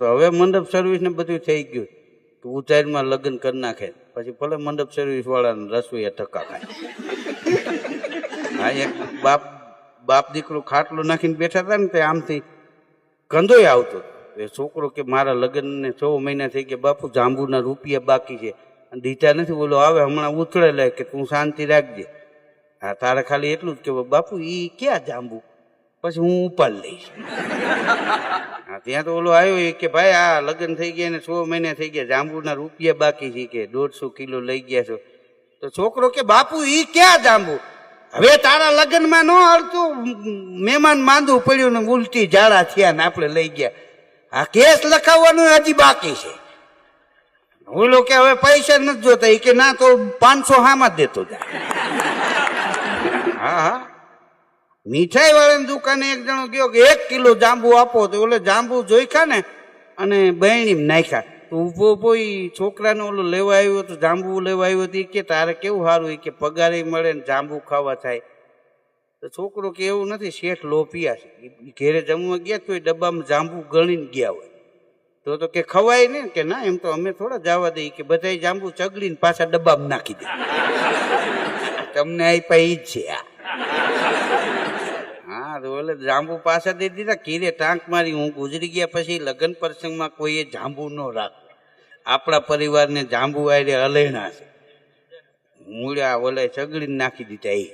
તો હવે મંડપ સર્વિસ ને બધું થઈ ગયું તો ઉતારમાં લગ્ન કરી નાખે, પછી ભલે મંડપ સર્વિસ વાળાને રસોઈયા ટકા ખાય. હા, એક બાપ દીકરો ખાટલો નાખીને બેઠા હતા ને તે આમથી કંદોય આવતો. એ છોકરો કે મારા લગ્નને 6 મહિના થઈ ગયા બાપુ, જાંબુના રૂપિયા બાકી છે અને દીધા નથી. બોલો આવે હમણાં ઉથળે લે કે તું શાંતિ રાખજે. હા, તારે ખાલી એટલું જ કે બાપુ ઈ ક્યાં જાંબુ, પછી હું ઉપાડ લઈશ. હા, ત્યાં તો ઓલો આવ્યો કે ભાઈ આ લગ્ન થઈ ગયા ને 6 મહિના થઈ ગયા, જાંબુના રૂપિયા બાકી છે કે 150 કિલો લઈ ગયા છો. તો છોકરો કે બાપુ ઈ ક્યાં જાંબુ, હવે તારા લગ્નમાં ન હાલતું, મહેમાન માંદું પડ્યું ને ઉલટી ઝાડા થયા ને આપણે લઈ ગયા. આ કેસ લખાવવાનું હજી બાકી છે. ઓલો કે હવે પૈસા નથી જોતા, એ કે ના તો 500 હામાં જ દેતો જાય. હા હા, મીઠાઈ વાળાની દુકાને એક જણો ગયો કે 1 કિલો જાંબુ આપો, તો ઓલે જાંબુ જોઈખા ને અને બહેણી નાખ્યા. તો ઉભો ઉભો છોકરાને ઓલો લેવા આવ્યો તો જાંબુ લેવા આવ્યો હતો. કે તારે કેવું સારું, કે પગારે મળે ને જાંબુ ખાવા થાય. તો છોકરો કે એવું નથી, શેઠ લોભિયા છે, ઘેરે જમવા ગયા તો એ ડબ્બામાં જાંબુ ગણીને ગયા હોય. તો કે ખવાય ને, કે ના એમ તો અમે થોડા જવા દઈએ, કે બધા જાંબુ ચગડીને પાછા ડબ્બામાં નાખી દે. તમને આપ્યા ઈ જ છે. હા, તો ઓલે જાંબુ પાછા દઈ દીધા. કીરે ટાંક મારી હું ગુજરી ગયા પછી લગ્ન પ્રસંગમાં કોઈએ જાંબુ ન રાખે. આપણા પરિવારને જાંબુ આરે હલેણા છે, મૂળ્યા ઓલે ચગડીને નાખી દીધા. એ